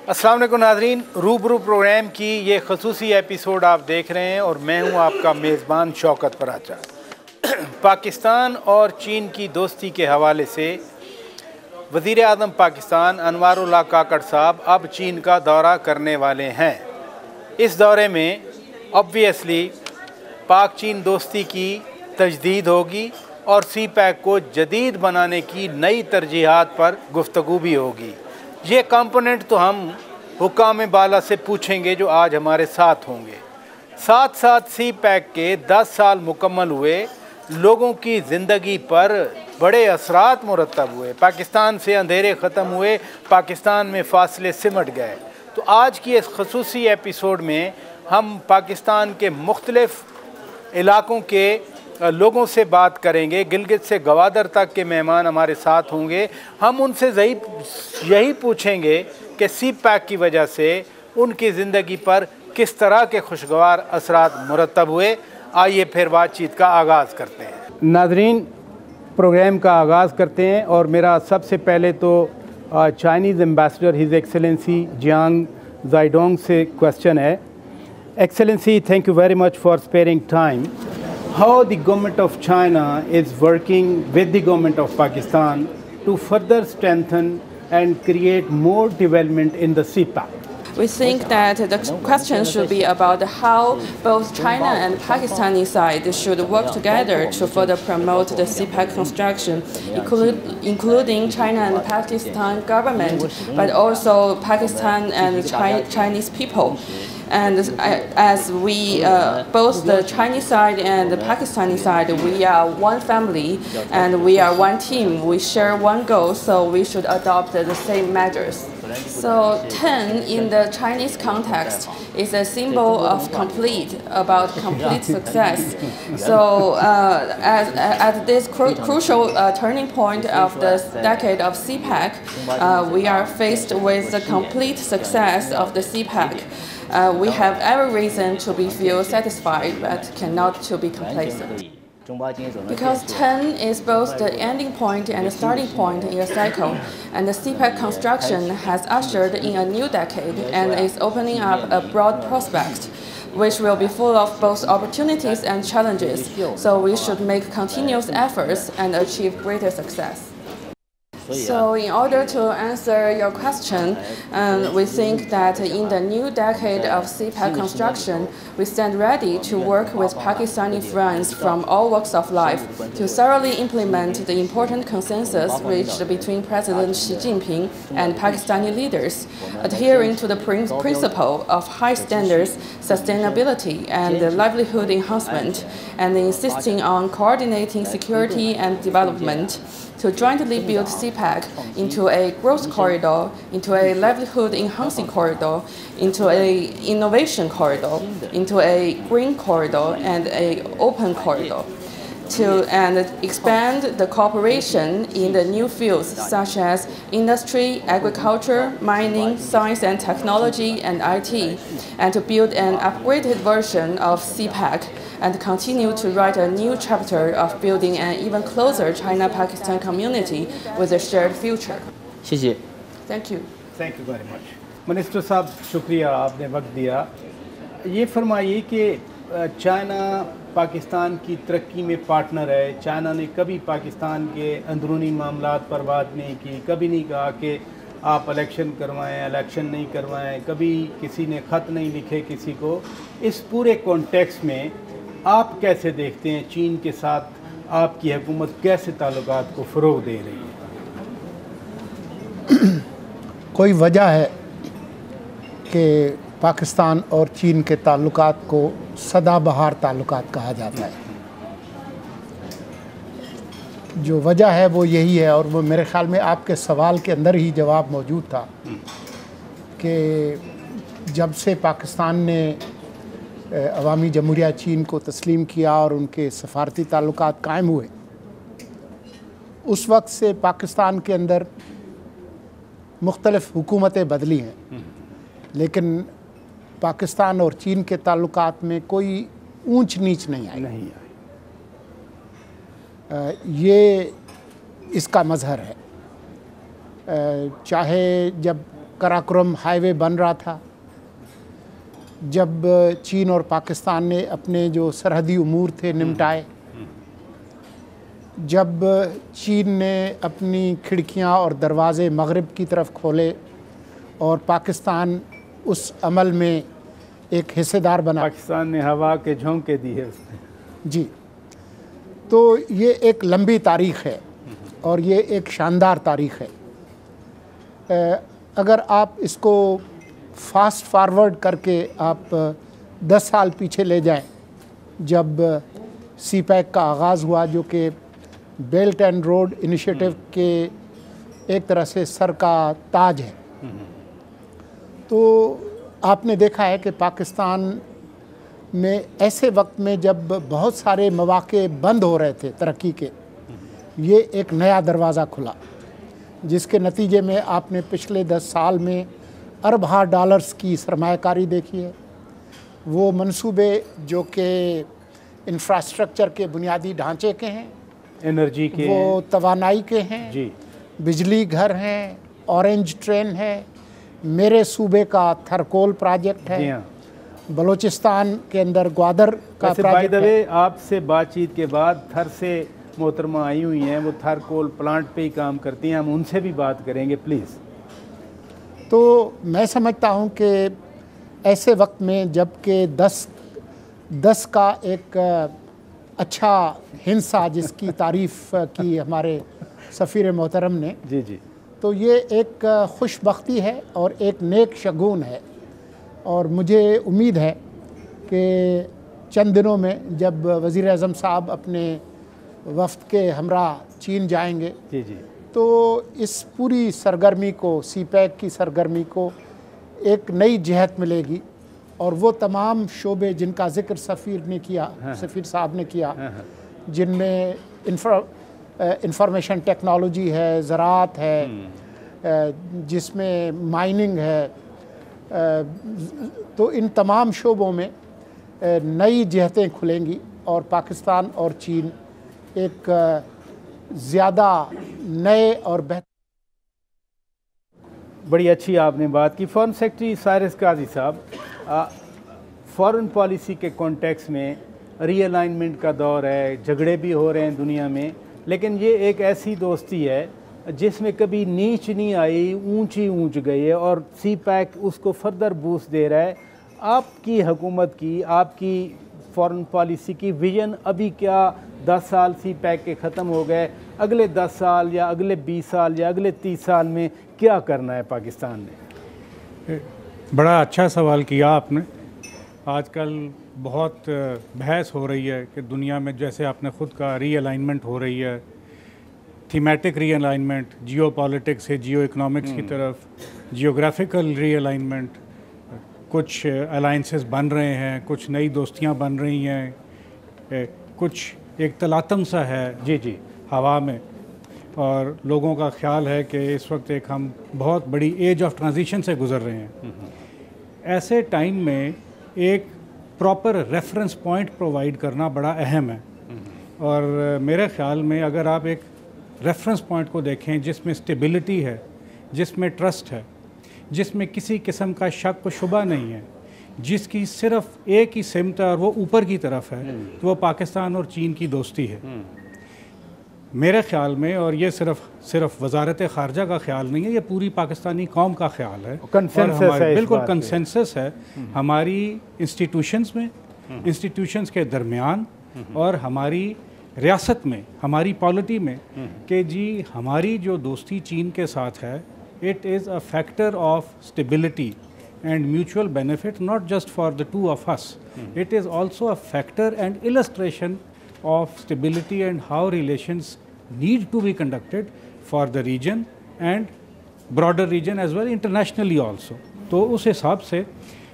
अस्सलाम वालेकुम नाज़रीन, रूबरू प्रोग्राम की ये खसूसी एपिसोड आप देख रहे हैं और मैं हूं आपका मेज़बान शौकत पराचा। पाकिस्तान और चीन की दोस्ती के हवाले से वज़ीर आज़म पाकिस्तान अनवारुल्लाह काकड़ साहब अब चीन का दौरा करने वाले हैं। इस दौरे में ऑब्वियसली पाक चीन दोस्ती की तजदीद होगी और सी पैक को जदीद बनाने की नई तरजीहात पर गुफ्तगू भी होगी। ये कंपोनेंट तो हम हुक्काम बाला से पूछेंगे जो आज हमारे साथ होंगे। साथ साथ सी पैक के 10 साल मुकम्मल हुए, लोगों की ज़िंदगी पर बड़े असरात मुरतब हुए, पाकिस्तान से अंधेरे ख़त्म हुए, पाकिस्तान में फासले सिमट गए। तो आज की इस खसूसी एपिसोड में हम पाकिस्तान के मुख्तलिफ़ इलाक़ों के लोगों से बात करेंगे। गिलगित से गवादर तक के मेहमान हमारे साथ होंगे। हम उनसे यही पूछेंगे कि सी पैक की वजह से उनकी ज़िंदगी पर किस तरह के खुशगवार असरात मुरतब हुए। आइए फिर बातचीत का आगाज़ करते हैं। नाज़रीन, प्रोग्राम का आगाज़ करते हैं और मेरा सबसे पहले तो Chinese ambassador his excellency Jiang Zaidong से क्वेश्चन है। Excellency, thank you very much for sparing time. How the government of China is working with the government of Pakistan to further strengthen and create more development in the CPEC? We think that the question should be about how both China and Pakistani side should work together to further promote the CPEC construction, including China and Pakistan government, but also Pakistan and Chinese people. And as we, both the Chinese side and the Pakistani side, we are one family and we are one team. We share one goal, so we should adopt the same measures. So 10 in the Chinese context is a symbol of about complete success. So at this crucial turning point of the decade of CPEC, we are faced with the complete success of the CPEC. We have every reason to feel satisfied, but cannot to be complacent. Because 10 is both the ending point and the starting point in a cycle, and the CPEC construction has ushered in a new decade and is opening up a broad prospect, which will be full of both opportunities and challenges. So we should make continuous efforts and achieve greater success. So in order to answer your question, we think that in the new decade of CPEC construction, we stand ready to work with Pakistani friends from all walks of life to thoroughly implement the important consensus reached between President Xi Jinping and Pakistani leaders, adhering to the principle of high standards, sustainability, and livelihood enhancement, and insisting on coordinating security and development to jointly build CPEC into a growth corridor, into a livelihood-enhancing corridor, into an innovation corridor, into a green corridor, and an open corridor, and expand the cooperation in the new fields such as industry, agriculture, mining, science and technology, and IT, and to build an upgraded version of CPEC and continue to write a new chapter of building an even closer China-Pakistan community with a shared future. Thank you. Thank you very much. Minister साहब, शुक्रिया आपने वक्त दिया। ये फरमाइए कि China Pakistan की तरक्की में पार्टनर है। चाइना ने कभी पाकिस्तान के अंदरूनी मामलात पर बात नहीं की, कभी नहीं कहा कि आप इलेक्शन करवाएं, इलेक्शन नहीं करवाएं, कभी किसी ने ख़त नहीं लिखे किसी को। इस पूरे कॉन्टेक्स्ट में आप कैसे देखते हैं चीन के साथ आपकी हुकूमत कैसे ताल्लुकात को फ़रोग़ दे रही है? कोई वजह है कि पाकिस्तान और चीन के ताल्लुकात को सदाबहार ताल्लुकात कहा जाता है। जो वजह है वो यही है, और वो मेरे ख़्याल में आपके सवाल के अंदर ही जवाब मौजूद था कि जब से पाकिस्तान ने अवामी जमहूरिया चीन को तस्लीम किया और उनके सफारती ताल्लुकात कायम हुए, उस वक्त से पाकिस्तान के अंदर मुख्तलिफ़ हुकूमतें बदली हैं, लेकिन पाकिस्तान और चीन के ताल्लुकात में कोई ऊंच नीच नहीं आई। ये इसका मज़हर है। चाहे जब कराकोरम हाईवे बन रहा था, जब चीन और पाकिस्तान ने अपने जो सरहदी उमूर थे निपटाए, जब चीन ने अपनी खिड़कियां और दरवाज़े मगरिब की तरफ खोले और पाकिस्तान उस अमल में एक हिस्सेदार बना। पाकिस्तान ने हवा के झोंके दिए उसने। जी, तो ये एक लंबी तारीख़ है और ये एक शानदार तारीख़ है। अगर आप इसको फास्ट फारवर्ड करके आप 10 साल पीछे ले जाएं, जब CPEC का आगाज़ हुआ, जो कि बेल्ट एंड रोड इनिशिएटिव के एक तरह से सर का ताज है, तो आपने देखा है कि पाकिस्तान में ऐसे वक्त में जब बहुत सारे मौक़े बंद हो रहे थे तरक्की के, ये एक नया दरवाज़ा खुला, जिसके नतीजे में आपने पिछले 10 साल में अरबा डॉलर्स की सरमायाकारी देखी है। वो मंसूबे जो कि इंफ्रास्ट्रक्चर के बुनियादी ढांचे के हैं, एनर्जी के, वो तवानाई के हैं जी, बिजली घर हैं, ऑरेंज ट्रेन है, मेरे सूबे का थरकोल प्रोजेक्ट है, जी हाँ। बलूचिस्तान के अंदर ग्वादर का प्रोजेक्ट है। आपसे बातचीत के बाद थर से मोहतरमा आई हुई हैं, वो थरकोल प्लांट पे ही काम करती हैं, हम उनसे भी बात करेंगे प्लीज़। तो मैं समझता हूँ कि ऐसे वक्त में जबकि 10 का एक अच्छा हिस्सा जिसकी तारीफ़ की हमारे सफ़ीर मोहतरम ने, जी जी, तो ये एक खुशबख्ती है और एक नेक शगुन है। और मुझे उम्मीद है कि चंद दिनों में जब वज़ीर आज़म साहब अपने वफ़द के हमरा चीन जाएंगे, जी जी, तो इस पूरी सरगर्मी को, CPEC की सरगर्मी को एक नई जहत मिलेगी और वो तमाम शोबे जिनका ज़िक्र सफ़ीर ने किया, सफ़ीर साहब ने किया, जिनमें इंफॉर्मेशन टेक्नोलॉजी है, ज़राअत है, जिसमें माइनिंग है, तो इन तमाम शोबों में नई जहतें खुलेंगी और पाकिस्तान और चीन एक ज़्यादा नए और बेहतर। बड़ी अच्छी आपने बात की। फॉरेन सेक्रेटरी साइरस काजी साहब, फॉरेन पॉलिसी के कॉन्टेक्स्ट में रीअलाइनमेंट का दौर है, झगड़े भी हो रहे हैं दुनिया में, लेकिन ये एक ऐसी दोस्ती है जिसमें कभी नीच नहीं आई, ऊंची ऊंच गई है और CPEC उसको फर्दर बूस्ट दे रहा है। आपकी हुकूमत की, आपकी फॉरेन पॉलिसी की विजन अभी क्या? 10 साल CPEC के ख़त्म हो गए, अगले 10 साल या अगले 20 साल या अगले 30 साल में क्या करना है पाकिस्तान ने? बड़ा अच्छा सवाल किया आपने। आजकल बहुत बहस हो रही है कि दुनिया में, जैसे आपने ख़ुद का रीअलाइनमेंट हो रही है, थीमेटिक रीअलाइनमेंट, जियो पॉलिटिक्स से जियो इकनॉमिक्स की तरफ, जियोग्राफिकल रीअलाइनमेंट, कुछ अलाइंसेस बन रहे हैं, कुछ नई दोस्तियां बन रही हैं, कुछ एक तलातम सा है जी जी हवा में, और लोगों का ख्याल है कि इस वक्त एक हम बहुत बड़ी एज ऑफ ट्रांजिशन से गुज़र रहे हैं। ऐसे टाइम में एक प्रॉपर रेफरेंस पॉइंट प्रोवाइड करना बड़ा अहम है, और मेरे ख़्याल में अगर आप एक रेफरेंस पॉइंट को देखें जिसमें स्टेबिलिटी है, जिसमें ट्रस्ट है, जिसमें किसी किस्म का शक व शुबा नहीं है, जिसकी सिर्फ एक ही सिमत है और वो ऊपर की तरफ है, तो वो पाकिस्तान और चीन की दोस्ती है मेरे ख़्याल में। और ये सिर्फ वजारत ख़ारजा का ख्याल नहीं है, ये पूरी पाकिस्तानी कौम का ख्याल है, कंसेंसस है, बिल्कुल कंसेंसस है हमारी इंस्टीट्यूशंस में, इंस्टीट्यूशंस के दरमियान और हमारी रियासत में, हमारी पॉलिटी में, कि जी हमारी जो दोस्ती चीन के साथ है, it is a factor of stability and mutual benefit, not just for the two of us. It is also a factor and illustration of stability and how relations need to be conducted for the region and broader region as well, internationally also. तो उस हिसाब से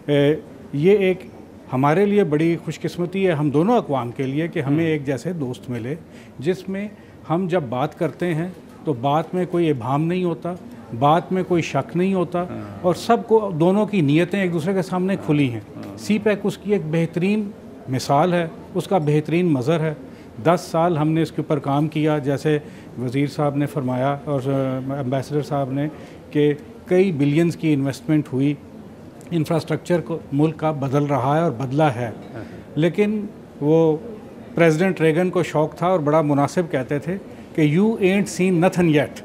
ये एक हमारे लिए बड़ी खुशकिस्मती है, हम दोनों अक़वाम के लिए, कि हमें एक जैसे दोस्त मिले जिसमें हम जब बात करते हैं तो बात में कोई इबाहम नहीं होता, बात में कोई शक नहीं होता, और सबको, दोनों की नीयतें एक दूसरे के सामने खुली हैं। CPEC उसकी एक बेहतरीन मिसाल है, उसका बेहतरीन मज़र है। 10 साल हमने इसके ऊपर काम किया, जैसे वज़ीर साहब ने फरमाया और एम्बेसडर साहब ने, कि कई बिलियंस की इन्वेस्टमेंट हुई, इंफ्रास्ट्रक्चर को मुल्क का बदल रहा है और बदला है। लेकिन वो प्रेसिडेंट रेगन को शौक था और बड़ा मुनासिब कहते थे कि you ain't seen nothing yet.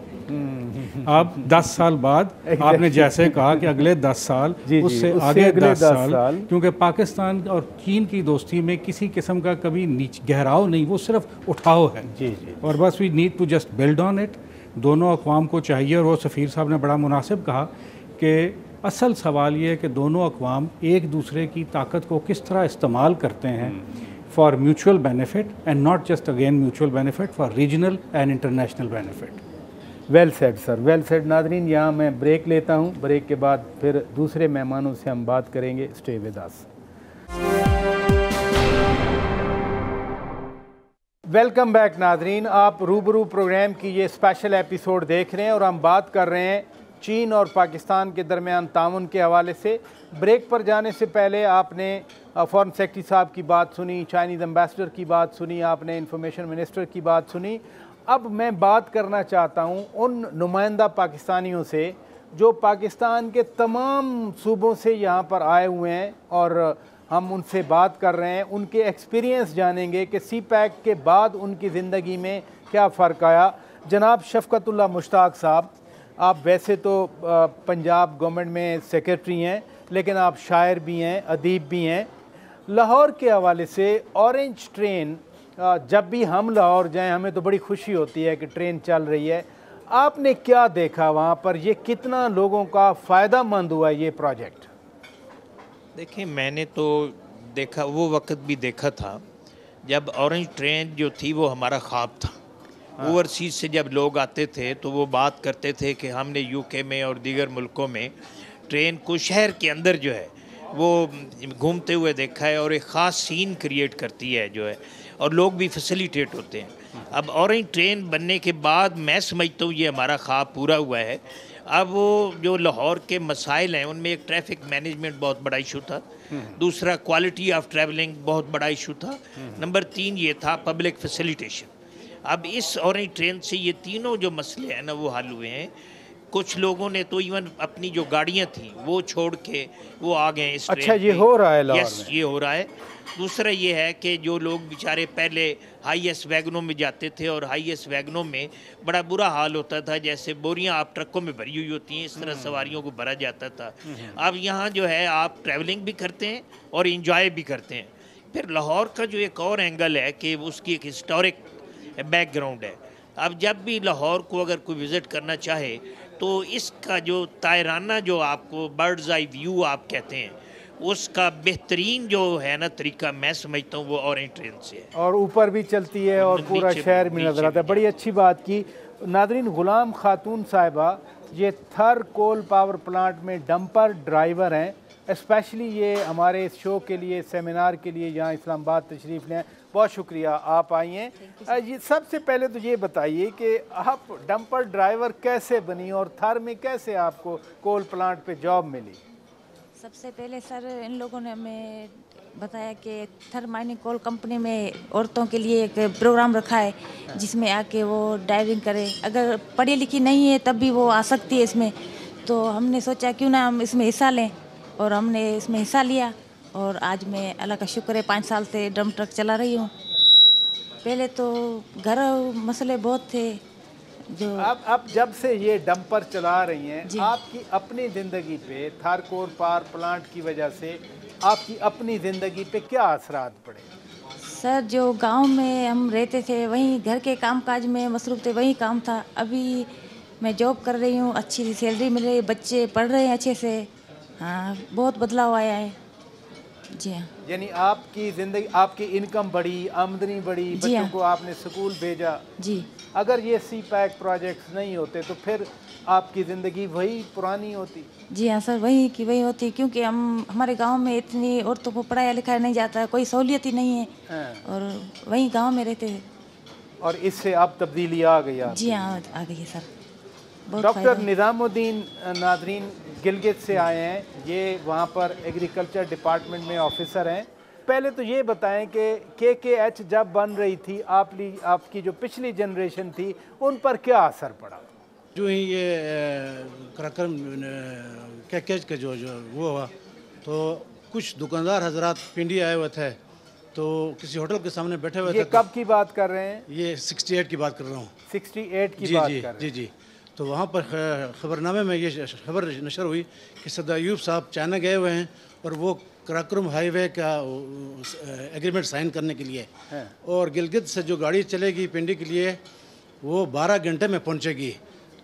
अब 10 साल बाद आपने जैसे कहा कि अगले 10 साल, उससे आगे 10 साल, क्योंकि पाकिस्तान और चीन की दोस्ती में किसी किस्म का कभी गहराव नहीं, वो सिर्फ उठाव है। और बस we need to just build on it. दोनों अक़वाम को चाहिए, और वो सफ़ीर साहब ने बड़ा मुनासिब कहा कि असल सवाल ये है कि दोनों अक़वाम एक दूसरे की ताकत को किस तरह इस्तेमाल करते हैं for mutual benefit, and not just again mutual benefit, for regional and international benefit. Well said sir, well said. नाज़रीन, यहाँ मैं ब्रेक लेता हूँ, ब्रेक के बाद फिर दूसरे मेहमानों से हम बात करेंगे। Stay with us. Welcome back नाज़रीन, आप रूबरू प्रोग्राम की ये स्पेशल एपिसोड देख रहे हैं और हम बात कर रहे हैं चीन और पाकिस्तान के दरमियान ताउन के हवाले से। ब्रेक पर जाने से पहले आपने फॉरेन सेक्रेटरी साहब की बात सुनी, चाइनीज़ एम्बेसडर की बात सुनी, आपने इंफॉर्मेशन मिनिस्टर की बात सुनी। अब मैं बात करना चाहता हूँ उन नुमाइंदा पाकिस्तानियों से जो पाकिस्तान के तमाम सूबों से यहाँ पर आए हुए हैं, और हम उनसे बात कर रहे हैं, उनके एक्सपीरियंस जानेंगे कि सी पैक के बाद उनकी ज़िंदगी में क्या फ़र्क आया। जनाब शफ़क़तुल्लाह मुश्ताक साहब, आप वैसे तो पंजाब गवर्नमेंट में सेक्रेटरी हैं, लेकिन आप शायर भी हैं, अदीब भी हैं। लाहौर के हवाले से ऑरेंज ट्रेन, जब भी हम लाहौर जाएं हमें तो बड़ी खुशी होती है कि ट्रेन चल रही है। आपने क्या देखा वहाँ पर, ये कितना लोगों का फ़ायदा मंद हुआ ये प्रोजेक्ट? देखिए, मैंने तो देखा, वो वक्त भी देखा था जब ऑरेंज ट्रेन जो थी वो हमारा ख्वाब था। ओवरसीज़ से जब लोग आते थे तो वो बात करते थे कि हमने यूके में और दीगर मुल्कों में ट्रेन को शहर के अंदर जो है वो घूमते हुए देखा है, और एक ख़ास सीन क्रिएट करती है जो है, और लोग भी फैसिलिटेट होते हैं। अब ऑरेंज ट्रेन बनने के बाद मैं समझता हूँ ये हमारा ख्वाब पूरा हुआ है। अब वो जो लाहौर के मसाइल हैं उनमें एक ट्रैफिक मैनेजमेंट बहुत बड़ा इशू था, दूसरा क्वालिटी ऑफ ट्रैवलिंग बहुत बड़ा इशू था, नंबर 3 ये था पब्लिक फैसिलिटेशन। अब इस ऑरेंज ट्रेन से ये तीनों जो मसले हैं ना वो हल हुए हैं। कुछ लोगों ने तो इवन अपनी जो गाड़ियाँ थी वो छोड़ के वो आ गए इस ट्रेन। अच्छा, ये हो रहा है लाहौर में? यस, ये हो रहा है। दूसरा ये है कि जो लोग बेचारे पहले हाईएस्ट वैगनों में जाते थे, और हाईएस्ट वैगनों में बड़ा बुरा हाल होता था, जैसे बोरियां आप ट्रकों में भरी हुई होती हैं, इस तरह सवारियों को भरा जाता था। अब यहाँ जो है आप ट्रैवलिंग भी करते हैं और इंजॉय भी करते हैं। फिर लाहौर का जो एक और एंगल है कि उसकी एक हिस्टोरिक बैकग्राउंड है। अब जब भी लाहौर को अगर कोई विज़िट करना चाहे तो इसका जो तायराना, जो आपको बर्ड्स आई व्यू आप कहते हैं, उसका बेहतरीन जो है ना तरीका मैं समझता हूँ वो ऑरेंज ट्रेन से है। और ऊपर भी चलती है और पूरा शहर भी नज़र आता है। बड़ी अच्छी बात की। नादरीन, गुलाम खातून साहिबा ये थर कोल पावर प्लांट में डंपर ड्राइवर हैं। स्पेशली ये हमारे इस शो के लिए, सेमिनार के लिए यहाँ इस्लामाबाद तशरीफ़ लें। बहुत शुक्रिया आप आई हैं। ये सबसे पहले तो ये बताइए कि आप डंपर ड्राइवर कैसे बनी और थर में कैसे आपको कोल प्लांट पे जॉब मिली? सबसे पहले सर इन लोगों ने हमें बताया कि थर माइनिंग कोल कंपनी में औरतों के लिए एक प्रोग्राम रखा है जिसमें आके वो ड्राइविंग करे। अगर पढ़ी लिखी नहीं है तब भी वो आ सकती है इसमें। तो हमने सोचा क्यों ना हम इसमें हिस्सा लें, और हमने इसमें हिस्सा लिया। और आज मैं अल्लाह का शुक्र है 5 साल से डंप ट्रक चला रही हूँ। पहले तो घर मसले बहुत थे जो अब जब से ये डंपर चला रही हैं, आपकी अपनी ज़िंदगी पे थर कोल पावर प्लांट की वजह से आपकी अपनी ज़िंदगी पे क्या असरात पड़े? सर, जो गांव में हम रहते थे वहीं घर के कामकाज में मसरूफ़ थे, वही काम था। अभी मैं जॉब कर रही हूँ, अच्छी सैलरी मिल रही है, बच्चे पढ़ रहे हैं अच्छे से। हाँ, बहुत बदलाव आया है। जी हाँ। यानी आपकी ज़िंदगी, आपकी इनकम बढ़ी, आमदनी बढ़ी, बच्चों को आपने स्कूल भेजा। जी। अगर ये सी पैक प्रोजेक्ट्स नहीं होते तो फिर आपकी ज़िंदगी वही पुरानी होती। जी हाँ सर, वही की वही होती, क्योंकि हमारे गांव में इतनी औरतों को पढ़ाया लिखाया नहीं जाता है, कोई सहूलियत ही नहीं है। और वही गांव में रहते हैं। और इससे अब तब्दीली आ गई? जी हाँ, आ गई है sir. Doctor Nizamuddin Nadreen Gilgit से आए हैं, ये वहाँ पर एग्रीकल्चर डिपार्टमेंट में ऑफिसर हैं। पहले तो ये बताएं कि KKH जब बन रही थी, आपकी जो पिछली जनरेशन थी उन पर क्या असर पड़ा? जो ही ये कार्यक्रम कैकेज का जो वो हुआ तो कुछ दुकानदार हजरात पिंडी आए हुए थे, तो किसी होटल के सामने बैठे हुए थे। ये कब की बात कर रहे हैं? ये 68 की बात कर रहा हूँ। 68 की बात कर रहे हैं। जी। तो वहाँ पर खबरनामे में ये खबर नशर हुई कि सरदार अयूब साहब चाइना गए हुए हैं और वो कराक्रम हाईवे का एग्रीमेंट साइन करने के लिए, और गिलगित से जो गाड़ी चलेगी पिंडी के लिए वो 12 घंटे में पहुँचेगी।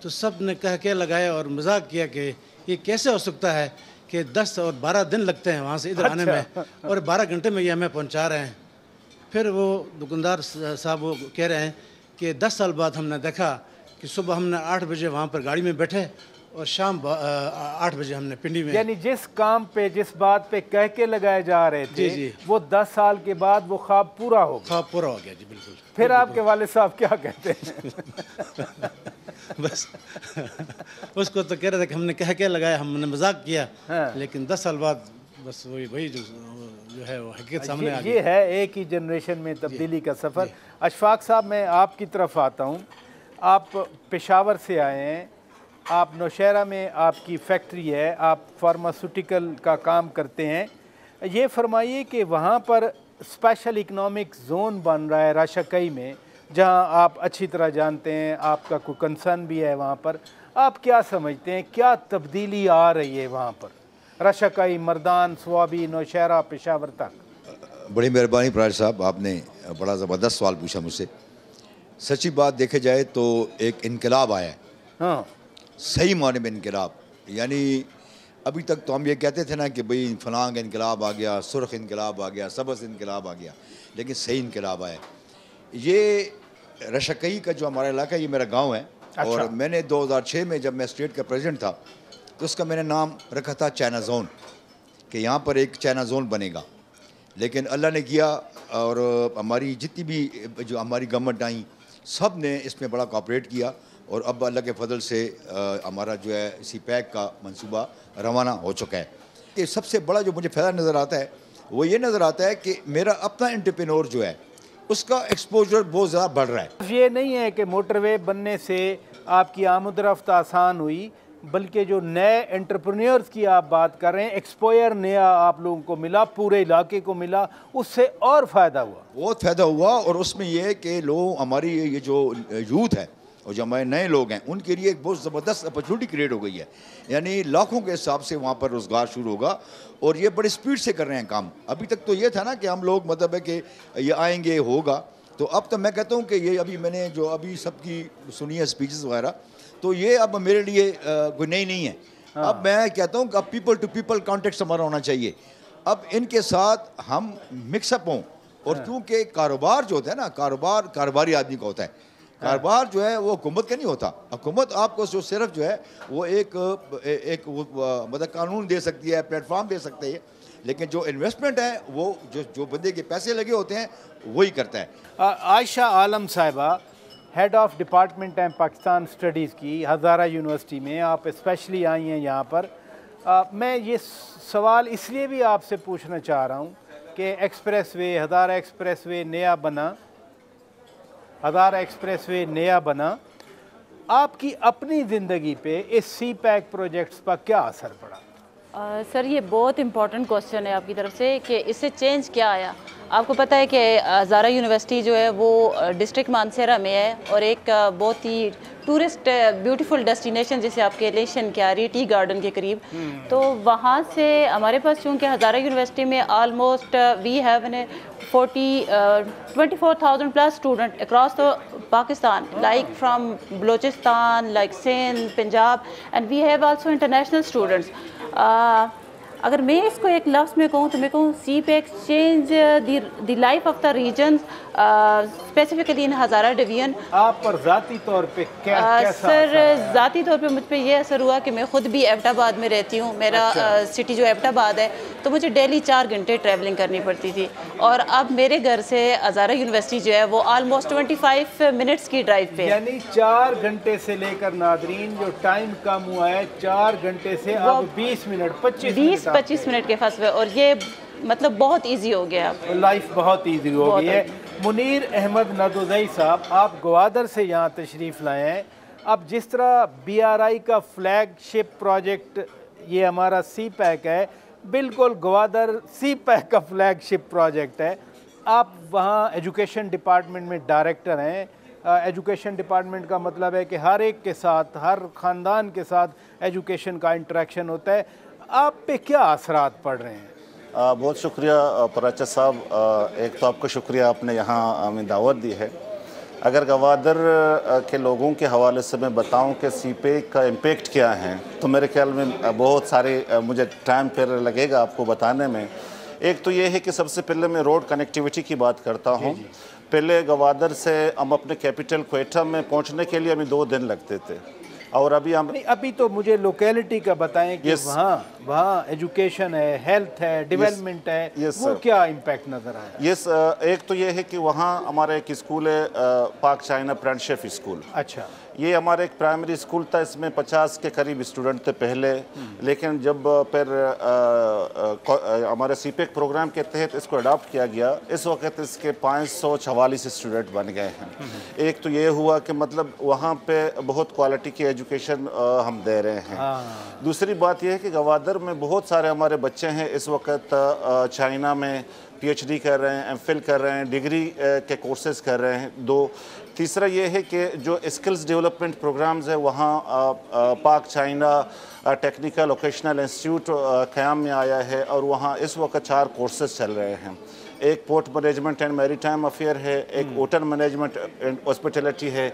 तो सब ने कह के लगाया और मजाक किया कि ये कैसे हो सकता है कि 10 और 12 दिन लगते हैं वहाँ से इधर आने में, और 12 घंटे में ये हमें पहुँचा रहे हैं। फिर वो दुकानदार साहब वो कह रहे हैं कि 10 साल बाद हमने देखा कि सुबह हमने 8 बजे वहाँ पर गाड़ी में बैठे और शाम 8 बजे हमने पिंडी में। यानी जिस काम पे, जिस बात पे कह के लगाए जा रहे थे, जी। वो 10 साल के बाद वो ख्वाब पूरा हो गया। ख्वाब पूरा हो गया जी, बिल्कुल। फिर आपके वाले साहब क्या कहते हैं? बस उसको तो कह रहे थे कि हमने कह के लगाया, हमने मजाक किया, लेकिन 10 साल बाद बस वही जो है वो हकीकत सामने आ गई। ये है एक ही जनरेशन में तब्दीली का सफ़र। अशफाक साहब, मैं आपकी तरफ आता हूँ। आप पेशावर से आए हैं, आप नौशहरा में आपकी फैक्ट्री है, आप फार्मास्यूटिकल का काम करते हैं। ये फरमाइए कि वहाँ पर स्पेशल इकनॉमिक ज़ोन बन रहा है राशाकई में, जहाँ आप अच्छी तरह जानते हैं, आपका कोई कंसर्न भी है वहाँ पर। आप क्या समझते हैं, क्या तब्दीली आ रही है वहाँ पर, राशाकई, मर्दान, स्वाबी, नौशहरा, पेशावर तक? बड़ी मेहरबानी प्राज साहब, आपने बड़ा ज़बरदस्त सवाल पूछा मुझसे। सच्ची बात देखे जाए तो एक इनकलाब आया है। हाँ, सही माने में इनकलाब। यानी अभी तक तो हम ये कहते थे ना कि भाई फलांग इनकलाब आ गया, सुर्ख इनकलाब आ गया, सबस इनकलाब आ गया, लेकिन सही इनकलाब आया। ये रशाकई का जो हमारा इलाका है, ये मेरा गांव है। और मैंने 2006 में जब मैं स्टेट का प्रेसिडेंट था तो उसका मैंने नाम रखा था चाइना जोन, कि यहाँ पर एक चाइना जोन बनेगा। लेकिन अल्लाह ने किया और हमारी जितनी भी जो हमारी गवर्नमेंट आई सब ने इसमें बड़ा कोऑपरेट किया, और अब अल्लाह के फजल से हमारा जो है CPEC का मंसूबा रवाना हो चुका है। कि सबसे बड़ा जो मुझे फ़ायदा नज़र आता है वो ये नज़र आता है कि मेरा अपना एंटरप्रेन्योर जो है उसका एक्सपोजर बहुत ज़्यादा बढ़ रहा है। ये नहीं है कि मोटरवे बनने से आपकी आमद-रफ्त आसान हुई, बल्कि जो नए एंटरप्रेन्योर्स की आप बात कर रहे हैं, एक्सपोयर नया आप लोगों को मिला, पूरे इलाके को मिला, उससे और फ़ायदा हुआ। बहुत फ़ायदा हुआ। और उसमें यह है कि लोग, हमारी ये जो यूथ है और जो हमारे नए लोग हैं, उनके लिए एक बहुत ज़बरदस्त अपॉर्चुनिटी क्रिएट हो गई है। यानी लाखों के हिसाब से वहाँ पर रोज़गार शुरू होगा, और ये बड़ी स्पीड से कर रहे हैं काम। अभी तक तो ये था ना कि हम लोग मतलब है कि ये आएंगे होगा, तो अब तो मैं कहता हूँ कि ये अभी मैंने जो अभी सबकी सुनी है स्पीचेस वगैरह, तो ये अब मेरे लिए कोई नई नहीं है। अब मैं कहता हूँ कि अब पीपल टू पीपल कॉन्टेक्ट हमारा होना चाहिए। अब इनके साथ हम मिक्सअप हों, और क्योंकि कारोबार जो होता है ना, कारोबारी आदमी का होता है। कारोबार जो है वो हुकूमत का नहीं होता। हुकूमत आपको जो सिर्फ जो है वो एक मतलब कानून दे सकती है, प्लेटफॉर्म दे सकती है, लेकिन जो इन्वेस्टमेंट है वो जो बंदे के पैसे लगे होते हैं वही करता है। आयशा आलम साहिबा, head of department and Pakistan studies की हज़ारा यूनिवर्सिटी में आप स्पेशली आई हैं यहाँ पर। मैं ये सवाल इसलिए भी आपसे पूछना चाह रहा हूँ कि एक्सप्रेसवे, हज़ारा एक्सप्रेसवे नया बना, आपकी अपनी ज़िंदगी पे इस CPEC प्रोजेक्ट्स पर क्या असर पड़ा? सर, ये बहुत इम्पॉर्टेंट क्वेश्चन है आपकी तरफ से कि इससे चेंज क्या आया। आपको पता है कि हज़ारा यूनिवर्सिटी जो है वो डिस्ट्रिक्ट मानसरा में है, और एक बहुत ही टूरिस्ट ब्यूटीफुल डेस्टिनेशन जिसे आप कैलेशन क्या री टी गार्डन के करीब, तो वहाँ से हमारे पास चूँकि हज़ारा यूनिवर्सिटी में almost we have 24,000 plus student across the Pakistan, like from Balochistan, like Sindh, Punjab, and we have also international students. अगर मैं इसको एक लफ्ज़ में कहूँ तो मैं कहूँ CPEC change the life of the region, specifically in Hazara division. आप पर ज़ाती तौर पे कैसा सर, ज़ाती तौर पे मुझ पे ये असर हुआ कि मैं ख़ुद भी एबटाबाद में रहती हूँ। मेरा सिटी जो एबटाबाद है, तो मुझे डेली 4 घंटे ट्रैवलिंग करनी पड़ती थी, और अब मेरे घर से हज़ारा यूनिवर्सिटी जो है वो ऑलमोस्ट 25 मिनट्स की ड्राइव पे। यानी 4 घंटे से लेकर नादरीन जो टाइम कम हुआ है, 4 घंटे से अब 20 मिनट 25 मिनट के फंस हुए, और ये मतलब बहुत इजी हो गया, लाइफ बहुत इजी हो गई है। मुनीर अहमद नदोजई साहब, आप ग्वादर से यहाँ तशरीफ़ लाए हैं, अब जिस तरह BRI का फ्लैगशिप प्रोजेक्ट ये हमारा CPEC है, बिल्कुल ग्वादर CPEC का फ्लैगशिप प्रोजेक्ट है। आप वहाँ एजुकेशन डिपार्टमेंट में डायरेक्टर हैं। एजुकेशन डिपार्टमेंट का मतलब है कि हर एक के साथ, हर ख़ानदान के साथ एजुकेशन का इंटरेक्शन होता है। आप पे क्या असरात पड़ रहे हैं? बहुत शुक्रिया पराचा साहब। एक तो आपका शुक्रिया, आपने यहाँ हमें दावत दी है। अगर गवादर के लोगों के हवाले से मैं बताऊं कि CPEC का इम्पैक्ट क्या है, तो मेरे ख्याल में बहुत सारे मुझे टाइम फिर लगेगा आपको बताने में। एक तो ये है कि सबसे पहले मैं रोड कनेक्टिविटी की बात करता हूँ। पहले गवादर से हम अपने कैपिटल क्वेटा में पहुँचने के लिए हमें 2 दिन लगते थे, और अभी तो मुझे लोकेलिटी का बताएं कि वहाँ एजुकेशन है, हेल्थ है, डेवलपमेंट है, वो क्या इम्पैक्ट नज़र आया? एक तो ये है कि वहाँ हमारा एक स्कूल है, पाक चाइना फ्रेंडशिप स्कूल। अच्छा। ये हमारा एक प्राइमरी स्कूल था, इसमें 50 के करीब स्टूडेंट थे पहले, लेकिन जब फिर हमारे CPEC प्रोग्राम के तहत इसको अडॉप्ट किया गया, इस वक्त इसके 544 स्टूडेंट बन गए हैं। एक तो ये हुआ कि मतलब वहाँ पे बहुत क्वालिटी की एजुकेशन हम दे रहे हैं। दूसरी बात यह है कि गवादर में बहुत सारे हमारे बच्चे हैं इस वक्त चाइना में PhD कर रहे हैं, MPhil कर रहे हैं, डिग्री के कोर्सेज कर रहे हैं 2। तीसरा ये है कि जो स्किल्स डेवलपमेंट प्रोग्राम्स है वहाँ पाक चाइना टेक्निकल वोकेशनल इंस्टीट्यूट क़याम में आया है, और वहाँ इस वक्त 4 कोर्सेज चल रहे हैं। एक port management and maritime affair है, एक होटल मैनेजमेंट एंड हॉस्पिटैलिटी है,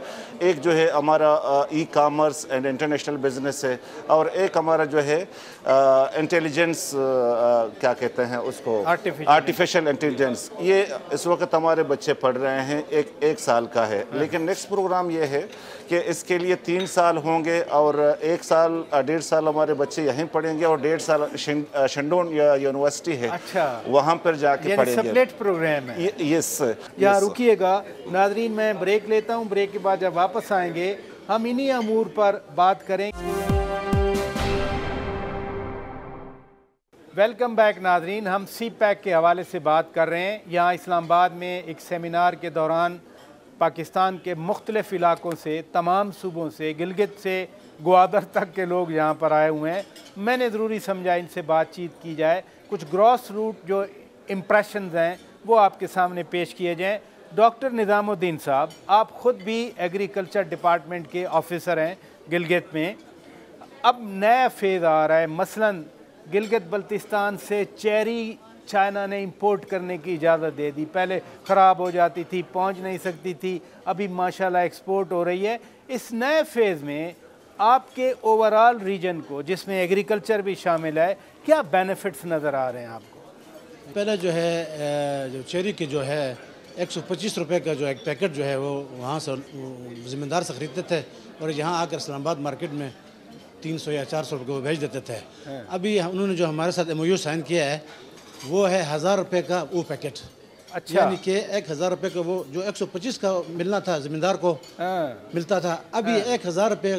एक जो है हमारा ई-कॉमर्स एंड इंटरनेशनल बिजनेस है, और एक हमारा जो है इंटेलिजेंस क्या कहते हैं उसको, आर्टिफिशियल इंटेलिजेंस। ये इस वक्त हमारे बच्चे पढ़ रहे हैं, एक साल का है। लेकिन नेक्स्ट प्रोग्राम ये है कि इसके लिए 3 साल होंगे, और 1 साल 1.5 साल हमारे बच्चे यहीं पढ़ेंगे, और 1.5 साल शेंडोन यूनिवर्सिटी है, वहाँ पर जाके पढ़ेंगे। प्रोग्राम है। यस। यहाँ रुकिएगा नाजरीन, मैं ब्रेक लेता हूँ। ब्रेक के बाद जब वापस आएंगे हम इन्हीं अमूर पर बात करेंगे। वेलकम बैक नाजरीन, हम CPEC के हवाले से बात कर रहे हैं। यहाँ इस्लामाबाद में एक सेमिनार के दौरान पाकिस्तान के मुख्तलिफ़ इलाकों से, तमाम सूबों से, गिलगित से ग्वादर तक के लोग यहाँ पर आए हुए हैं। मैंने ज़रूरी समझा इनसे बातचीत की जाए, कुछ ग्रॉस रूट जो इम्प्रेशंस हैं वो आपके सामने पेश किए जाएं। डॉक्टर निज़ामुद्दीन साहब, आप ख़ुद भी एग्रीकल्चर डिपार्टमेंट के ऑफिसर हैं गिलगित में। अब नया फेज़ आ रहा है, मसलन गिलगित बल्तिस्तान से चेरी चाइना ने इंपोर्ट करने की इजाज़त दे दी। पहले ख़राब हो जाती थी, पहुंच नहीं सकती थी, अभी माशाल्लाह एक्सपोर्ट हो रही है। इस नए फेज़ में आपके ओवरऑल रीजन को, जिसमें एग्रीकल्चर भी शामिल है, क्या बेनिफिट्स नज़र आ रहे हैं आपको? पहले जो है जो चेरी की जो है 125 रुपए का जो एक पैकेट जो है वो वहाँ से ज़िम्मेदार से ख़रीदते थे, और यहाँ आकर इस्लामाबाद मार्केट में 300 या 400 रुपये को भेज देते थे। अभी उन्होंने जो हमारे साथ MOU साइन किया है वो है 1000 रुपये का वो पैकेट। अच्छा। यानी कि 1000 रुपये का वो जो 125 का मिलना था ज़िम्मेदार को मिलता था, अभी 1000 रुपये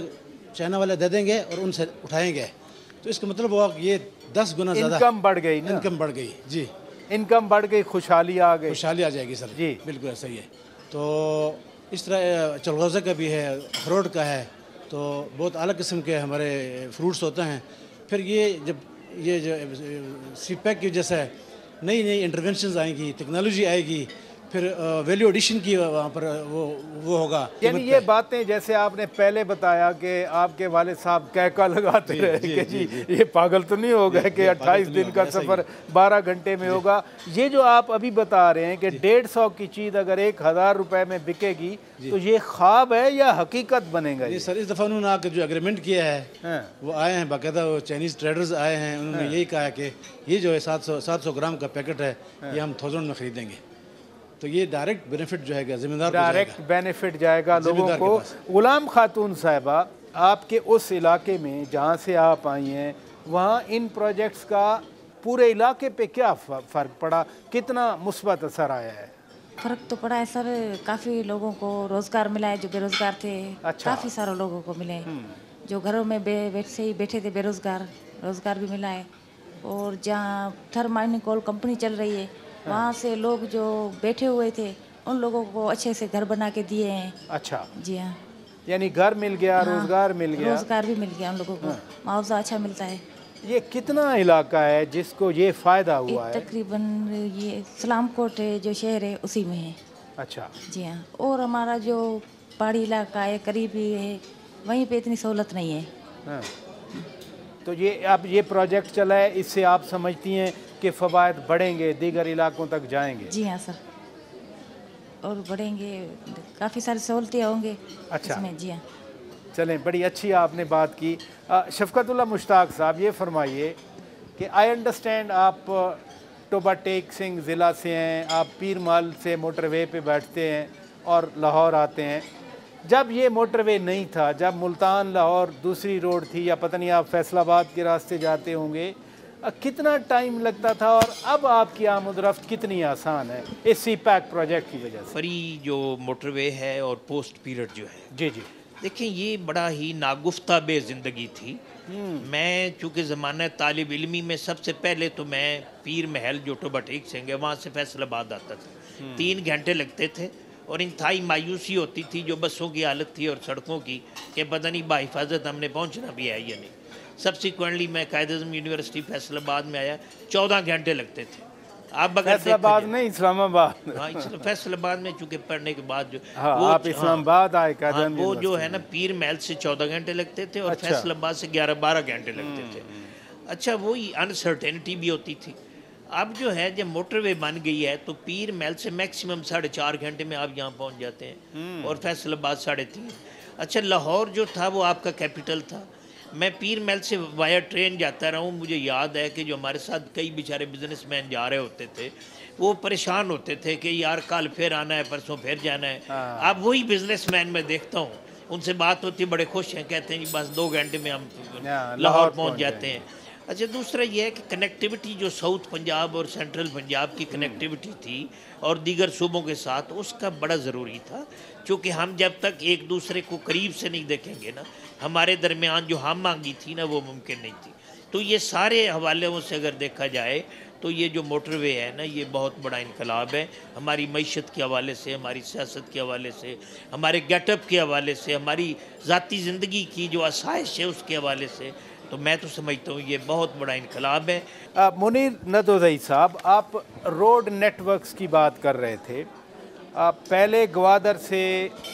चाइना वाले दे देंगे और उनसे उठाएंगे। तो इसका मतलब हुआ ये 10 गुना ज़्यादा इनकम बढ़ गई ना? इनकम बढ़ गई जी, इनकम बढ़ गई, खुशहाली आ गई। खुशहाली आ जाएगी सर जी, बिल्कुल ऐसा ही है। तो इस तरह चलगौज़े का भी है, अखरोट का है, तो बहुत अलग किस्म के हमारे फ्रूट्स होते हैं। फिर ये जो CPEC की जैसे नई नई इंटरवेंशंस आएंगी, टेक्नोलॉजी आएगी, फिर वैल्यू एडिशन की वहाँ पर वो होगा। यानी ये बातें जैसे आपने पहले बताया कि आपके वाले साहब कहका लगाते रहे कि जी ये पागल तो नहीं हो गए कि 28 दिन का सफ़र 12 घंटे में होगा। ये जो आप अभी बता रहे हैं कि 150 की चीज़ अगर 1000 रुपये में बिकेगी तो ये ख्वाब है या हकीकत बनेगा? ये सर इस दफ़ा उन्होंने आकर जो एग्रीमेंट किया है वो आए हैं, बाकायदा वो चाइनीज़ ट्रेडर्स आए हैं, उन्होंने यही कहा है कि ये जो है 700 ग्राम का पैकेट है ये हम 1000 में ख़रीदेंगे। तो ये डायरेक्ट बेनिफिट जो है ज़िम्मेदार डायरेक्ट बेनिफिट जाएगा लोगों को। गुलाम खातून साहिबा, आपके उस इलाके में जहाँ से आप आई हैं वहाँ इन प्रोजेक्ट्स का पूरे इलाके पे क्या फ़र्क पड़ा, कितना मुस्बत असर आया है? फ़र्क तो पड़ा है सर, काफ़ी लोगों को रोज़गार मिला है जो बेरोज़गार थे। अच्छा। काफ़ी सारे लोगों को मिले जो घरों में बैठे थे बेरोज़गार, रोज़गार भी मिला है। और जहाँ थर्ड माइनिंग कोल कंपनी चल रही है वहाँ से लोग जो बैठे हुए थे उन लोगों को अच्छे से घर बना के दिए हैं। अच्छा। जी हाँ। यानी घर मिल गया, रोजगार मिल गया, रोजगार भी मिल गया उन लोगों को, मुआवजा अच्छा मिलता है। ये कितना इलाका है जिसको ये फ़ायदा हुआ है? तकरीबन ये सलामकोट है जो शहर है उसी में है। अच्छा जी हाँ, और हमारा जो पहाड़ी इलाका है करीबी है, वहीं पे इतनी सहूलत नहीं है। हाँ। तो ये अब ये प्रोजेक्ट चला है, इससे आप समझती हैं कि फ़वाद बढ़ेंगे, दीगर इलाकों तक जाएंगे? जी हाँ सर, और बढ़ेंगे, काफ़ी सारी सहूलतें होंगे। अच्छा इसमें। जी हाँ, चलें, बड़ी अच्छी आपने बात की। शफ़क़तुल्लाह मुश्ताक साहब, ये फरमाइए कि आई अंडरस्टैंड आप टोबा टेक सिंह ज़िला से हैं, आप पीर महल से मोटरवे पे बैठते हैं और लाहौर आते हैं। जब ये मोटरवे नहीं था, जब मुल्तान लाहौर दूसरी रोड थी, या पता नहीं आप फैसलाबाद के रास्ते जाते होंगे, कितना टाइम लगता था, और अब आपकी आमद-ओ-रफ्त कितनी आसान है इस सी पैक प्रोजेक्ट की वजह से? फ्री जो मोटरवे है और पोस्ट पीरियड जो है, जी जी, देखिए ये बड़ा ही नागुफ्ता बे ज़िंदगी थी। मैं चूँकि ज़माना तालिब इल्मी में सबसे पहले तो मैं पीर महल जो टोबा टेक सिंह है वहाँ से फैसलाबाद आता था, 3 घंटे लगते थे, और इंतहाई मायूसी होती थी जो बसों की हालत थी और सड़कों की कि पता नहीं बाहिफाजत हमने पहुंचना भी है या नहीं। सब्सिक्वेंटली मैं कायद-ए-आज़म यूनिवर्सिटी फैसलाबाद में आया, 14 घंटे लगते थे। आप फैसलाबाद नहीं, इस्लामाबाद। हाँ, फैसलाबाद में चूँकि पढ़ने के बाद जो हाँ, आप इस्लामाबाद आए, वो जो है ना पीर महल से 14 घंटे लगते थे और फैसलाबाद से 11-12 घंटे लगते थे। अच्छा, वही अनसर्टेनिटी भी होती थी। अब जो है जब मोटरवे बन गई है तो पीर महल से मैक्सिमम 4.5 घंटे में आप यहाँ पहुँच जाते हैं, और फैसलाबाद 3.5। अच्छा, लाहौर जो था वो आपका कैपिटल था। मैं पीर महल से वाया ट्रेन जाता रहा हूँ। मुझे याद है कि जो हमारे साथ कई बेचारे बिजनेसमैन जा रहे होते थे वो परेशान होते थे कि यार कल फिर आना है, परसों फिर जाना है। अब वही बिजनेसमैन मैं देखता हूँ, उनसे बात होती है, बड़े खुश हैं, कहते हैं जी बस 2 घंटे में हम लाहौर पहुँच जाते हैं। अच्छा, दूसरा ये है कि कनेक्टिविटी जो साउथ पंजाब और सेंट्रल पंजाब की कनेक्टिविटी थी और दीगर सूबों के साथ, उसका बड़ा ज़रूरी था, क्योंकि हम जब तक एक दूसरे को करीब से नहीं देखेंगे ना, हमारे दरमियान जो हम मांगी थी ना वो मुमकिन नहीं थी। तो ये सारे हवालों से अगर देखा जाए तो ये जो मोटरवे है ना, ये बहुत बड़ा इनकलाब है हमारी मईशत के हवाले से, हमारी सियासत के हवाले से, हमारे गेटअप के हवाले से, हमारी ज़ाती ज़िंदगी की जो आसाइश है उसके हवाले से। तो मैं तो समझता हूँ ये बहुत बड़ा इनकलाब है। मुनीर नदोज़ई साहब, आप रोड नेटवर्क्स की बात कर रहे थे। पहले ग्वादर से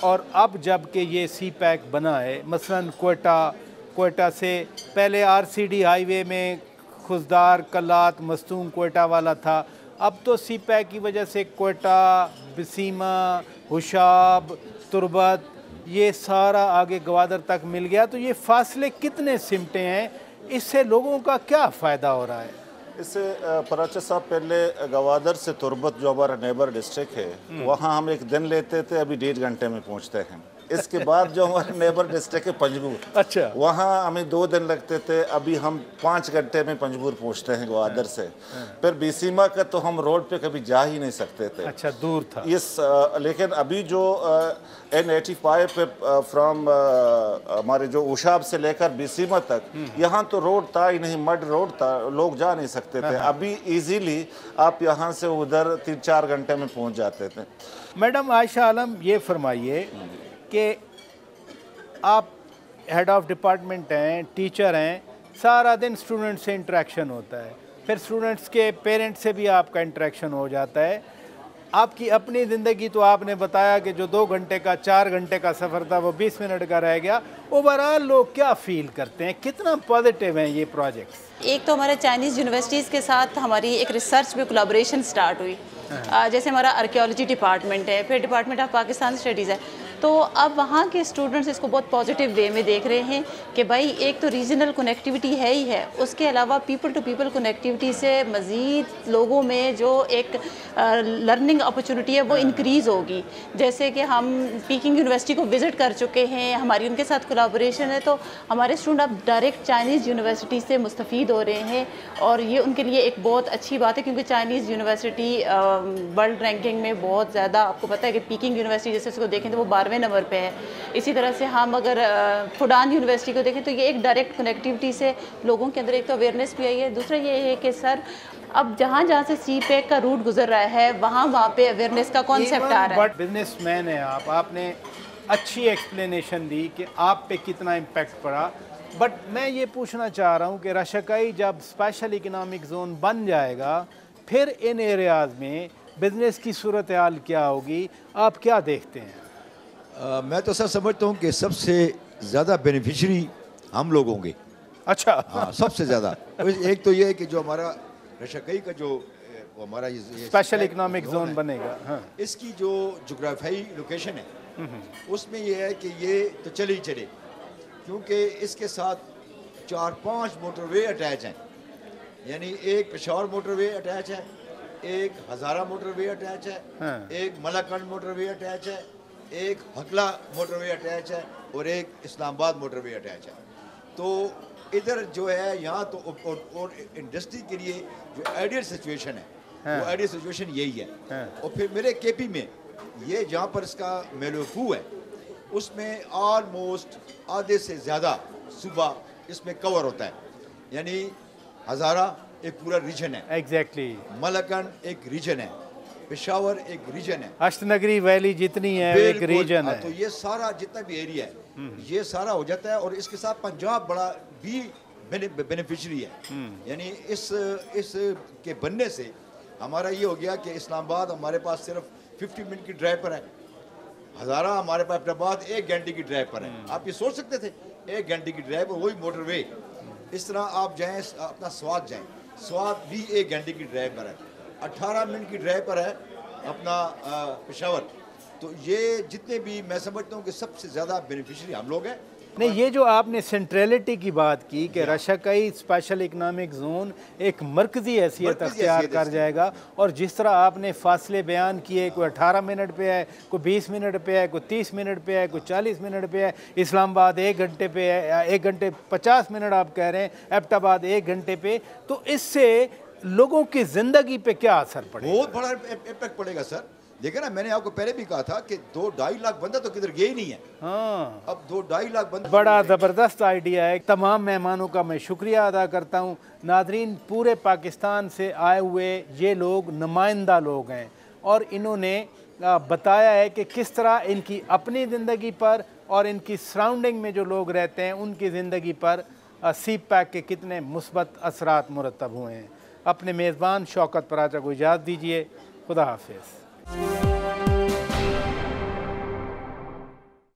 और अब जब कि ये सी पैक बना है, मसलन कोयटा से पहले RCD हाईवे में खुजदार, कलात, मस्तूम, कोयटा वाला था, अब तो सी पैक की वजह से कोयटा, बसीमा, हुशाब, तुरबत, ये सारा आगे ग्वादर तक मिल गया। तो ये फासले कितने सिमटे हैं, इससे लोगों का क्या फ़ायदा हो रहा है? इससे पराचा साहब, पहले ग्वादर से तुरबत जो हमारा नेबर डिस्ट्रिक्ट है वहाँ हम 1 दिन लेते थे, अभी 1.5 घंटे में पहुँचते हैं। इसके बाद जो हमारे नेबर डिस्ट्रिक्ट है पंजगूर, अच्छा, वहाँ हमें 2 दिन लगते थे, अभी हम 5 घंटे में पंजगूर पहुँचते हैं ग्वादर से। फिर बीसीमा का तो हम रोड पे कभी जा ही नहीं सकते थे, अच्छा दूर था। लेकिन अभी जो N85 पे फ्रॉम हमारे जो उशाब से लेकर बीसीमा तक, यहाँ तो रोड था ही नहीं, मड रोड था, लोग जा नहीं सकते थे। अभी इजीली आप यहाँ से उधर 3-4 घंटे में पहुँच जाते थे। मैडम आयशा आलम, ये फरमाइए कि आप हेड ऑफ डिपार्टमेंट हैं, टीचर हैं, सारा दिन स्टूडेंट से इंटरेक्शन होता है, फिर स्टूडेंट्स के पेरेंट्स से भी आपका इंटरेक्शन हो जाता है। आपकी अपनी ज़िंदगी तो आपने बताया कि जो 2 घंटे का 4 घंटे का सफ़र था वो 20 मिनट का रह गया। ओवरऑल लोग क्या फ़ील करते हैं, कितना पॉजिटिव हैं ये प्रोजेक्ट्स? एक तो हमारे चाइनीज़ यूनिवर्सिटीज़ के साथ हमारी एक रिसर्च में कोलैबोरेशन स्टार्ट हुई। जैसे हमारा आर्कियोलॉजी डिपार्टमेंट है, फिर डिपार्टमेंट ऑफ पाकिस्तान स्टडीज़ है, तो अब वहाँ के स्टूडेंट्स इसको बहुत पॉजिटिव वे में देख रहे हैं कि भाई एक तो रीजनल कनेक्टिविटी है ही है, उसके अलावा पीपल टू पीपल कनेक्टिविटी से मज़ीद लोगों में जो एक लर्निंग अपॉर्चुनिटी है वो इंक्रीज़ होगी। जैसे कि हम पीकिंग यूनिवर्सिटी को विज़िट कर चुके हैं, हमारी उनके साथ कोलैबोरेशन है, तो हमारे स्टूडेंट अब डायरेक्ट चाइनीज़ यूनिवर्सिटी से मुस्तफ़ीद हो रहे हैं, और ये उनके लिए एक बहुत अच्छी बात है, क्योंकि चाइनीज़ यूनिवर्सिटी वर्ल्ड रैंकिंग में बहुत ज़्यादा, आपको पता है कि पीकिंग यूनिवर्सिटी जैसे उसको देखें तो वो 12वें नंबर पे है। इसी तरह से हम अगर फुडान यूनिवर्सिटी को देखें तो ये एक डायरेक्ट कनेक्टिविटी से लोगों के अंदर एक तो अवेयरनेस भी आई है। दूसरा ये है कि सर अब जहाँ जहाँ से सी पैक का रूट गुजर रहा है वहाँ पे अवेयरनेस का कॉन्सेप्ट आ रहा है। बट बिजनेसमैन है आप, आपने अच्छी एक्सप्लेनेशन दी कि आप पे कितना इम्पेक्ट पड़ा। बट मैं ये पूछना चाह रहा हूँ कि रशियाई जब स्पेशल इकनॉमिक जोन बन जाएगा फिर इन एरियाज़ में बिज़नेस की सूरत हाल क्या होगी, आप क्या देखते हैं? मैं तो सर समझता हूँ कि सबसे ज़्यादा बेनिफिशरी हम लोग होंगे। अच्छा। हाँ, सबसे ज़्यादा। एक तो ये है कि जो हमारा रशियाई का जो हमारा ये स्पेशल इकनॉमिक जोन बनेगा, हाँ, इसकी जो जोग्राफियाई लोकेशन है उसमें ये है कि ये तो चले ही चले, क्योंकि इसके साथ 4-5 मोटरवे अटैच हैं। यानी एक पेशावर मोटरवे अटैच है, एक हज़ारा मोटरवे अटैच है, हाँ, एक मलाकंड मोटरवे अटैच है, एक हकला मोटरवे अटैच है और एक इस्लामाबाद मोटरवे अटैच है। तो इधर जो है यहाँ तो और इंडस्ट्री के लिए जो आइडियल सिचुएशन है, हाँ, वो आइडियल सिचुएशन यही है। हाँ, और फिर मेरे केपी में ये जहाँ पर इसका मेलोफू है उसमें ऑलमोस्ट आधे से ज़्यादा सूबा इसमें कवर होता है। यानी हज़ारा एक पूरा रीजन है, एग्जैक्टली, मलाकंड एक रीजन है, पेशावर एक रीजन है, अष्टनगरी वैली जितनी है एक रीजन है। तो ये सारा जितना भी एरिया है ये सारा हो जाता है। और इसके साथ पंजाब बड़ा भी बेनिफिशरी है। यानी इस के बनने से हमारा ये हो गया कि इस्लामाबाद हमारे पास सिर्फ 50 मिनट की ड्राइव पर है, हज़ारा हमारे पास एबटाबाद 1 घंटे की ड्राइव पर है। आप ये सोच सकते थे 1 घंटे की ड्राइव और वही मोटरवे। इस तरह आप जाएँ अपना स्वाद जाएँ, स्वाद भी 1 घंटे की ड्राइव पर है, 18 मिनट की ड्राइव पर है अपना पेशावर। तो ये जितने भी मैं समझता हूँ कि सबसे ज़्यादा बेनिफिशरी हम लोग हैं। नहीं, ये जो आपने सेंट्रलिटी की बात की कि रशियाई स्पेशल इकनॉमिक जोन एक मरकज़ी हैसियत अख्तियार कर जाएगा, और जिस तरह आपने फासले बयान किए, कोई 18 मिनट पे है, कोई 20 मिनट पे है, कोई 30 मिनट पे है, कोई 40 मिनट पे है, इस्लामाबाद 1 घंटे पे है, 1 घंटे 50 मिनट आप कह रहे हैं, एबटाबाद 1 घंटे पे, तो इससे लोगों की ज़िंदगी पे क्या असर पड़ेगा? बहुत बड़ा इम्पैक्ट पड़ेगा सर। देखिए ना, मैंने आपको पहले भी कहा था कि 2-2.5 लाख बंदा तो किधर गए ही नहीं है। हाँ, अब 2-2.5 लाख बंदा बड़ा ज़बरदस्त आइडिया है। तमाम मेहमानों का मैं शुक्रिया अदा करता हूँ। नादरीन, पूरे पाकिस्तान से आए हुए ये लोग नुमाइंदा लोग हैं और इन्होंने बताया है कि किस तरह इनकी अपनी ज़िंदगी पर और इनकी सराउंडिंग में जो लोग रहते हैं उनकी ज़िंदगी पर CPEC के कितने मुस्बत असरात मुरतब हुए हैं। अपने मेज़बान शौकत पराचा को इजाज़त दीजिए। खुदा हाफिज़।